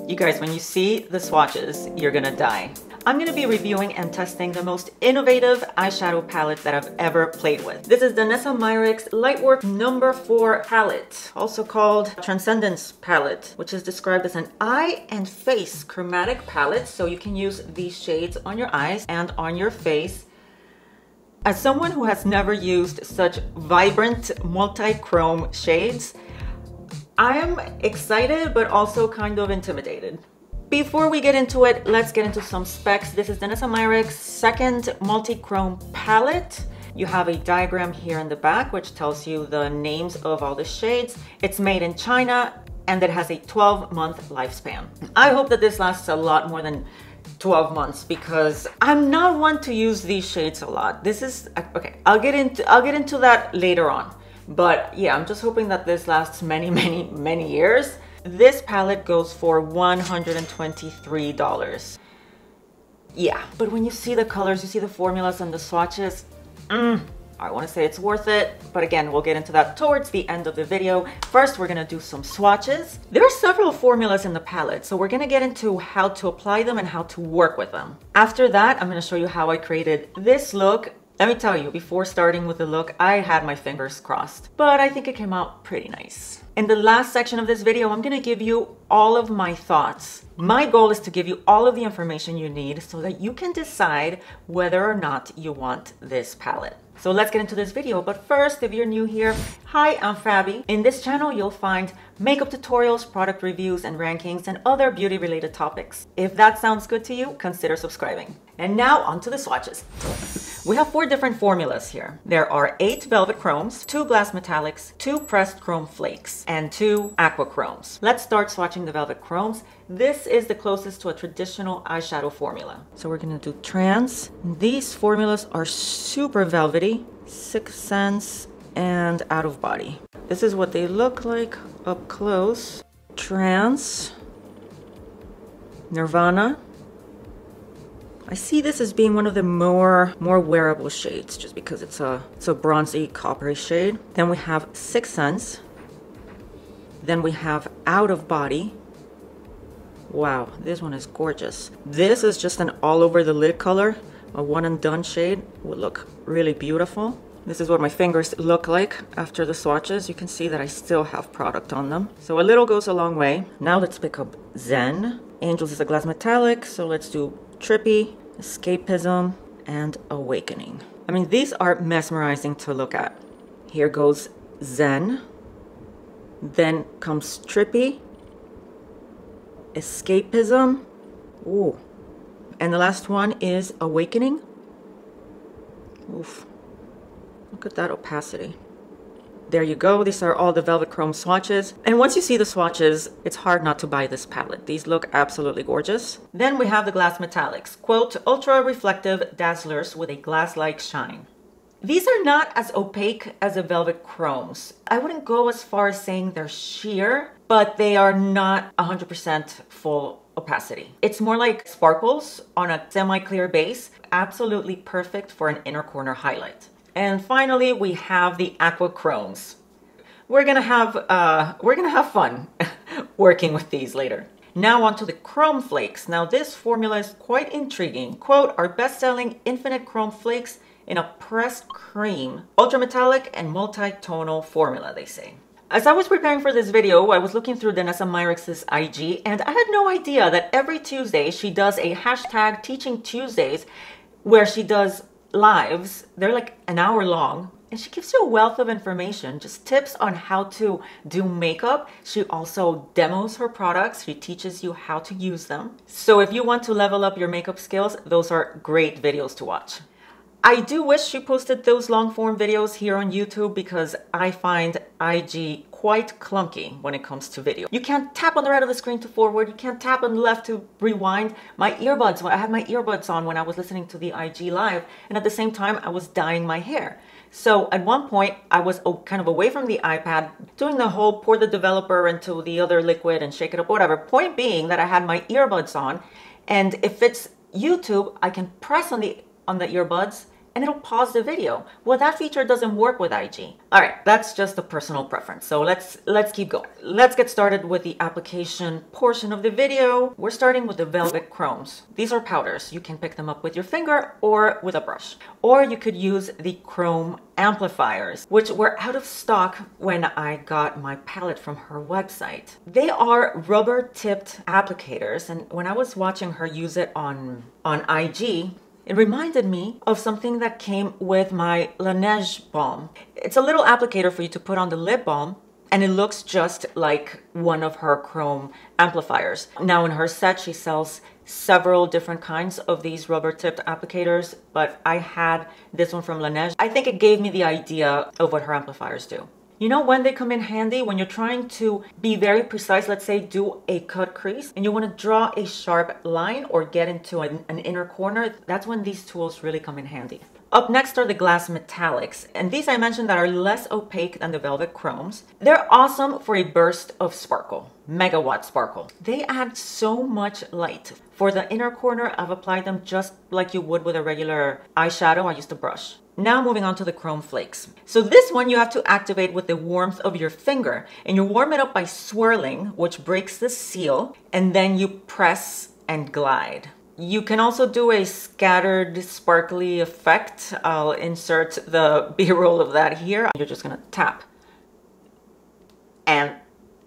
You guys, when you see the swatches, you're gonna die. I'm gonna be reviewing and testing the most innovative eyeshadow palette that I've ever played with. This is Danessa Myricks Lightwork number 4 palette, also called Transcendence palette, which is described as an eye and face chromatic palette. So you can use these shades on your eyes and on your face. As someone who has never used such vibrant multi-chrome shades, I am excited, but also kind of intimidated. Before we get into it, let's get into some specs. This is Danessa Myricks' second multi-chrome palette. You have a diagram here in the back, which tells you the names of all the shades. It's made in China, and it has a 12-month lifespan. I hope that this lasts a lot more than 12 months because I'm not one to use these shades a lot. This is, okay, I'll get into that later on. But yeah, I'm just hoping that this lasts many years. This palette goes for $123. Yeah, but when you see the colors, you see the formulas and the swatches, I want to say it's worth it. But again, we'll get into that towards the end of the video. First, we're going to do some swatches. There are several formulas in the palette, so we're going to get into how to apply them and how to work with them. After that, I'm going to show you how I created this look. Let me tell you, before starting with the look, I had my fingers crossed, but I think it came out pretty nice. In the last section of this video, I'm gonna give you all of my thoughts. My goal is to give you all of the information you need so that you can decide whether or not you want this palette. So let's get into this video. But first, if you're new here, hi, I'm Fabi. In this channel, you'll find makeup tutorials, product reviews, and rankings, and other beauty-related topics. If that sounds good to you, consider subscribing. And now, onto the swatches. We have 4 different formulas here. There are 8 velvet chromes, 2 glass metallics, 2 pressed chrome flakes, and 2 aqua chromes. Let's start swatching the velvet chromes. This is the closest to a traditional eyeshadow formula. So we're gonna do trans. These formulas are super velvety, Sixth Sense, and out of body. This is what they look like up close. Trans, Nirvana. I see this as being one of the more wearable shades just because it's a bronzy coppery shade. Then we have Sixth Sense. Then we have Out of Body. Wow, this one is gorgeous. This is just an all over the lid color. A one and done shade would look really beautiful. This is what my fingers look like after the swatches. You can see that I still have product on them. So a little goes a long way. Now let's pick up Zen. Angels is a glass metallic, so let's do Trippy, Escapism, and Awakening. I mean, these are mesmerizing to look at. Here goes Zen. Then comes Trippy, Escapism, ooh, and the last one is Awakening. Oof, look at that opacity. There you go. These are all the velvet chrome swatches. And once you see the swatches, it's hard not to buy this palette. These look absolutely gorgeous. Then we have the glass metallics. Quote, ultra reflective dazzlers with a glass-like shine. These are not as opaque as the velvet chromes. I wouldn't go as far as saying they're sheer, but they are not 100% full opacity. It's more like sparkles on a semi-clear base. Absolutely perfect for an inner corner highlight. And finally, we have the aqua chromes. We're gonna have fun working with these later. Now onto the chrome flakes. Now this formula is quite intriguing. Quote, our best-selling infinite chrome flakes in a pressed cream, ultra metallic and multi-tonal formula, they say. As I was preparing for this video, I was looking through Danessa Myricks' IG, and I had no idea that every Tuesday she does a hashtag Teaching Tuesdays where she does lives. They're like an hour long, and she gives you a wealth of information, just tips on how to do makeup. She also demos her products. She teaches you how to use them. So if you want to level up your makeup skills, those are great videos to watch. I do wish she posted those long form videos here on YouTube because I find IG quite clunky when it comes to video. You can't tap on the right of the screen to forward. You can't tap on the left to rewind. I had my earbuds on when I was listening to the IG live, and at the same time I was dyeing my hair. So at one point I was kind of away from the iPad doing the whole pour the developer into the other liquid and shake it up, whatever. Point being that I had my earbuds on, and if it's YouTube, I can press on the earbuds and it'll pause the video. Well, that feature doesn't work with IG. All right, that's just a personal preference. So let's keep going. Let's get started with the application portion of the video. We're starting with the Velvet Chromes. These are powders. You can pick them up with your finger or with a brush. Or you could use the chrome amplifiers, which were out of stock when I got my palette from her website. They are rubber tipped applicators, and when I was watching her use it on IG, it reminded me of something that came with my Laneige balm. It's a little applicator for you to put on the lip balm, and it looks just like one of her chrome amplifiers. Now in her set, she sells several different kinds of these rubber tipped applicators, but I had this one from Laneige. I think it gave me the idea of what her amplifiers do. You know when they come in handy? When you're trying to be very precise, let's say do a cut crease, and you want to draw a sharp line or get into an inner corner, that's when these tools really come in handy. Up next are the glass metallics, and these I mentioned that are less opaque than the Velvet Chromes. They're awesome for a burst of sparkle, megawatt sparkle. They add so much light. For the inner corner, I've applied them just like you would with a regular eyeshadow. I used a brush. Now moving on to the chrome flakes. So this one you have to activate with the warmth of your finger, and you warm it up by swirling, which breaks the seal, and then you press and glide. You can also do a scattered sparkly effect. I'll insert the B-roll of that here. You're just gonna tap and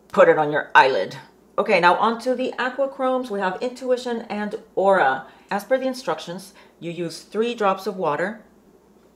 put it on your eyelid. Okay, now onto the aqua chromes. We have Intuition and Aura. As per the instructions, you use 3 drops of water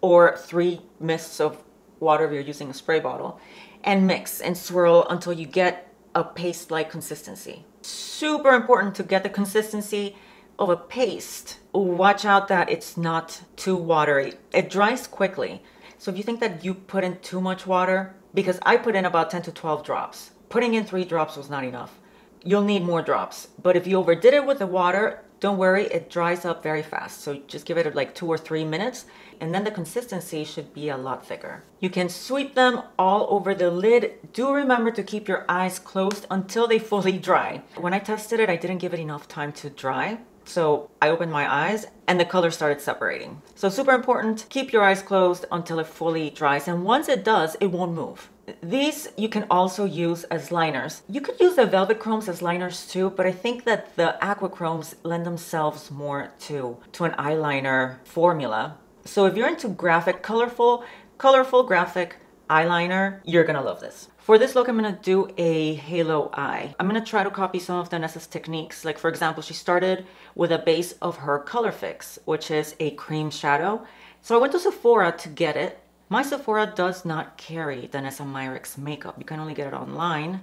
or 3 mists of water if you're using a spray bottle, and mix and swirl until you get a paste-like consistency. Super important to get the consistency of a paste. Watch out that it's not too watery. It dries quickly. So if you think that you put in too much water, because I put in about 10 to 12 drops, putting in 3 drops was not enough. You'll need more drops. But if you overdid it with the water, don't worry, it dries up very fast. So just give it like 2 or 3 minutes, and then the consistency should be a lot thicker. You can sweep them all over the lid. Do remember to keep your eyes closed until they fully dry. When I tested it, I didn't give it enough time to dry. So I opened my eyes and the color started separating. So super important, keep your eyes closed until it fully dries. And once it does, it won't move. These you can also use as liners. You could use the Velvet Chromes as liners too, but I think that the Aqua Chromes lend themselves more to an eyeliner formula. So if you're into graphic, colorful graphic eyeliner, you're gonna love this. For this look, I'm gonna do a halo eye. I'm gonna try to copy some of Danessa's techniques. Like for example, she started with a base of her Color Fix, which is a cream shadow. So I went to Sephora to get it. My Sephora does not carry Danessa Myricks makeup. You can only get it online.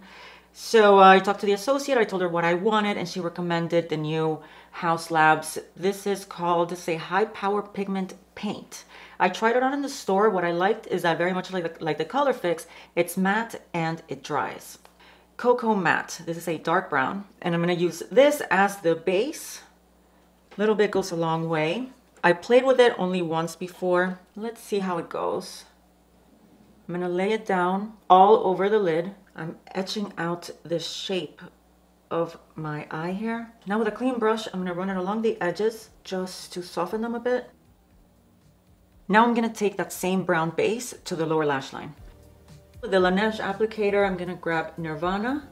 So I talked to the associate, I told her what I wanted, and she recommended the new House Labs. This is called, it's a high power pigment paint. I tried it on in the store. What I liked is that very much like the Color Fix, it's matte and it dries. Cocoa Matte, this is a dark brown, and I'm gonna use this as the base. A little bit goes a long way. I played with it only once before. Let's see how it goes. I'm gonna lay it down all over the lid. I'm etching out the shape of my eye here. Now with a clean brush, I'm gonna run it along the edges just to soften them a bit. Now I'm gonna take that same brown base to the lower lash line. With the Laneige applicator, I'm gonna grab Nirvana.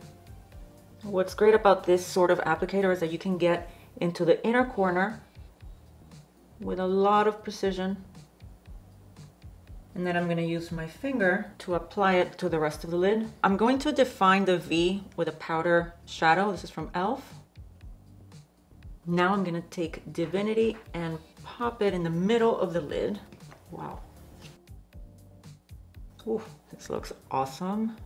What's great about this sort of applicator is that you can get into the inner corner with a lot of precision. And then I'm gonna use my finger to apply it to the rest of the lid. I'm going to define the V with a powder shadow. This is from e.l.f. Now I'm gonna take Divinity and pop it in the middle of the lid. Wow. Ooh, this looks awesome.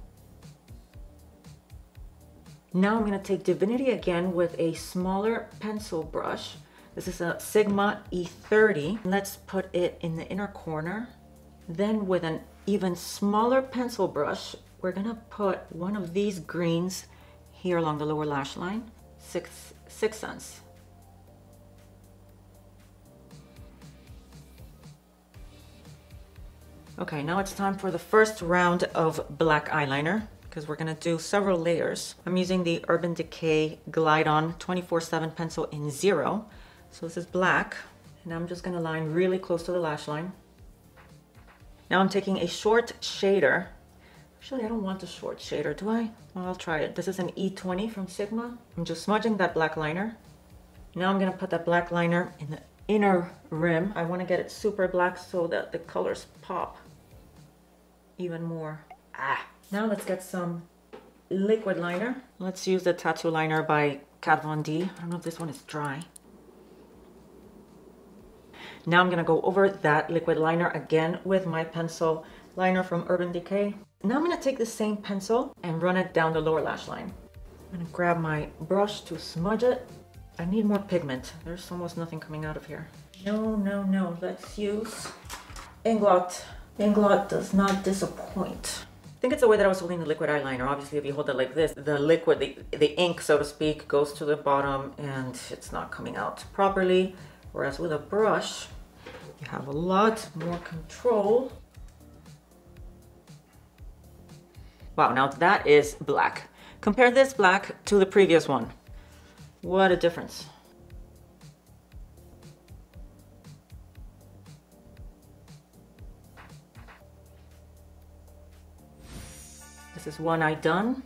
Now I'm gonna take Divinity again with a smaller pencil brush. This is a Sigma E30. Let's put it in the inner corner. Then with an even smaller pencil brush, we're gonna put one of these greens here along the lower lash line. Sixth Sense. Okay, now it's time for the first round of black eyeliner because we're gonna do several layers. I'm using the Urban Decay Glide On 24/7 pencil in 0. So this is black. Now I'm just gonna line really close to the lash line. Now I'm taking a short shader. Actually, I don't want a short shader, do I? Well, I'll try it. This is an E20 from Sigma. I'm just smudging that black liner. Now I'm gonna put that black liner in the inner rim. I wanna get it super black so that the colors pop even more. Now let's get some liquid liner. Let's use the Tattoo Liner by Kat Von D. I don't know if this one is dry. Now I'm gonna go over that liquid liner again with my pencil liner from Urban Decay. Now I'm gonna take the same pencil and run it down the lower lash line. I'm gonna grab my brush to smudge it. I need more pigment. There's almost nothing coming out of here. No. Let's use Inglot. Inglot does not disappoint. I think it's the way that I was holding the liquid eyeliner. Obviously, if you hold it like this, the liquid, the ink, so to speak, goes to the bottom and it's not coming out properly. Whereas with a brush, you have a lot more control. Wow, now that is black. Compare this black to the previous one. What a difference. This is one eye done.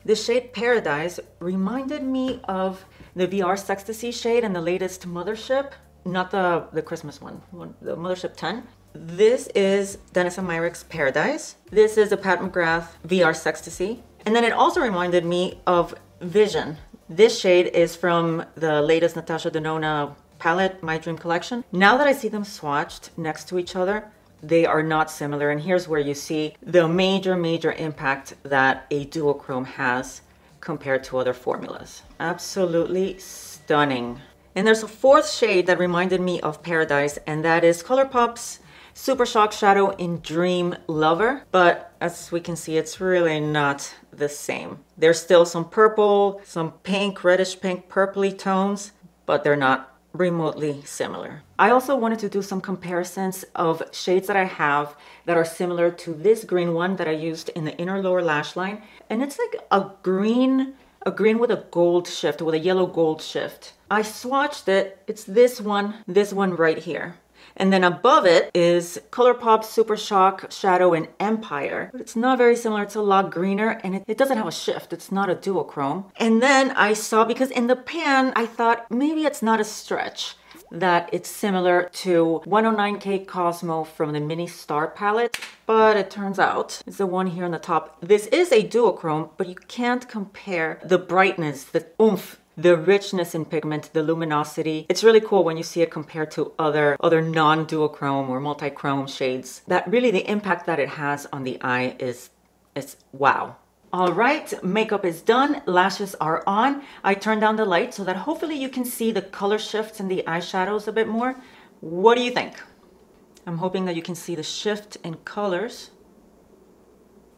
The shade Paradise reminded me of the VR Sextasy shade and the latest Mothership, not the Christmas one, the Mothership 10. This is Danessa Myricks Paradise. This is the Pat McGrath VR Sextasy. And then it also reminded me of Vision. This shade is from the latest Natasha Denona palette, My Dream Collection. Now that I see them swatched next to each other, they are not similar. And here's where you see the major impact that a duochrome has compared to other formulas. Absolutely stunning. And there's a fourth shade that reminded me of Paradise, and that is ColourPop's Super Shock Shadow in Dream Lover. But as we can see, it's really not the same. There's still some purple, some pink, reddish pink, purpley tones, but they're not remotely similar. I also wanted to do some comparisons of shades that I have that are similar to this green one that I used in the inner lower lash line. And it's like a green with a gold shift, with a yellow gold shift. I swatched it. It's this one right here. And then above it is ColourPop Super Shock Shadow in Empire. But it's not very similar. It's a lot greener and it doesn't have a shift. It's not a duochrome. And then I saw, because in the pan, I thought maybe it's not a stretch, that it's similar to 109K Cosmo from the Mini Star palette. But it turns out it's the one here on the top. This is a duochrome, but you can't compare the brightness, the oomph, the richness in pigment, the luminosity. It's really cool when you see it compared to other non-duochrome or multi-chrome shades. That really, the impact that it has on the eye is wow. All right, makeup is done, lashes are on. I turned down the light so that hopefully you can see the color shifts in the eyeshadows a bit more. What do you think? I'm hoping that you can see the shift in colors.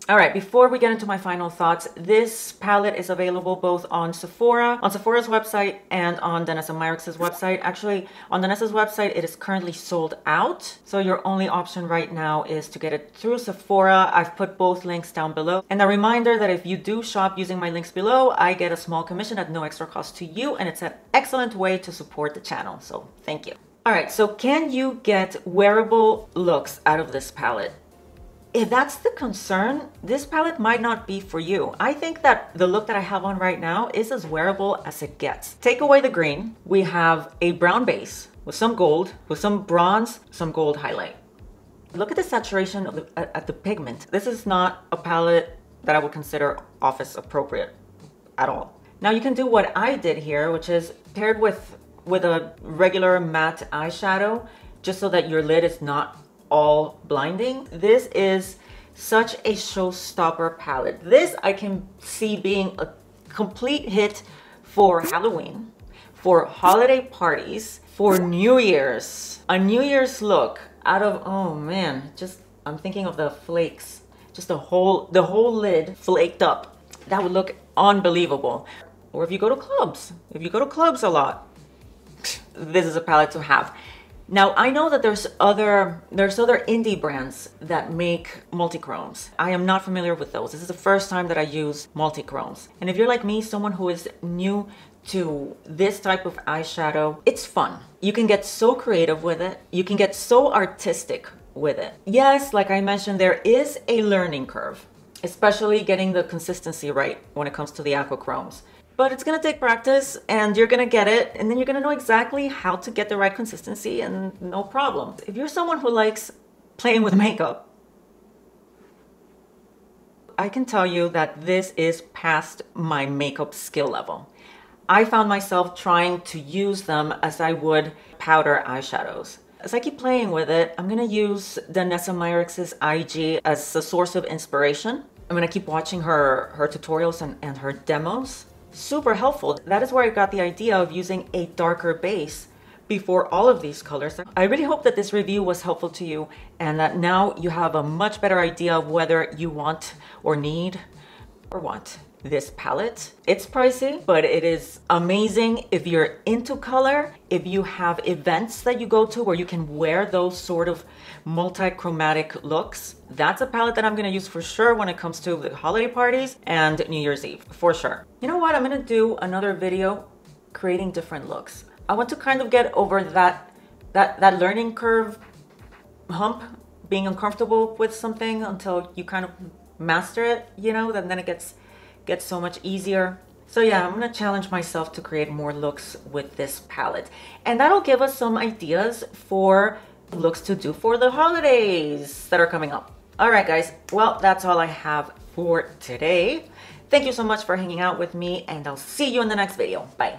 All right, before we get into my final thoughts, this palette is available both on Sephora's website and on Danessa Myricks' website. Actually, on Danessa's website, it is currently sold out. So your only option right now is to get it through Sephora. I've put both links down below. And a reminder that if you do shop using my links below, I get a small commission at no extra cost to you. And it's an excellent way to support the channel. So thank you. All right, so can you get wearable looks out of this palette? If that's the concern, this palette might not be for you. I think that the look that I have on right now is as wearable as it gets. Take away the green, we have a brown base with some gold, with some bronze, some gold highlight. Look at the saturation of the pigment. This is not a palette that I would consider office appropriate at all. Now you can do what I did here, which is paired with a regular matte eyeshadow, just so that your lid is not all blinding. This is such a showstopper palette. This I can see being a complete hit for Halloween, for holiday parties, for New Year's. A New Year's look out of, oh man, just, I'm thinking of the flakes. Just the whole lid flaked up. That would look unbelievable. Or if you go to clubs a lot, this is a palette to have. Now, I know that there's other indie brands that make multi-chromes. I am not familiar with those. This is the first time that I use multi-chromes. And if you're like me, someone who is new to this type of eyeshadow, it's fun. You can get so creative with it. You can get so artistic with it. Yes, like I mentioned, there is a learning curve, especially getting the consistency right when it comes to the aquachromes. But it's gonna take practice and you're gonna get it, and then you're gonna know exactly how to get the right consistency and no problem. If you're someone who likes playing with makeup, I can tell you that this is past my makeup skill level. I found myself trying to use them as I would powder eyeshadows. As I keep playing with it, I'm gonna use Danessa Myricks' IG as a source of inspiration. I'm gonna keep watching her tutorials and her demos. Super helpful. That is where I got the idea of using a darker base before all of these colors. I really hope that this review was helpful to you and that now you have a much better idea of whether you want or need or want this palette. It's pricey, but it is amazing if you're into color, if you have events that you go to where you can wear those sort of multi-chromatic looks. That's a palette that I'm gonna use for sure when it comes to the holiday parties and New Year's Eve, for sure. You know what? I'm gonna do another video creating different looks. I want to kind of get over that learning curve hump, being uncomfortable with something until you kind of master it, you know, and then it gets so much easier. So yeah, I'm gonna challenge myself to create more looks with this palette. And that'll give us some ideas for looks to do for the holidays that are coming up. All right, guys, well, that's all I have for today. Thank you so much for hanging out with me, and I'll see you in the next video. Bye.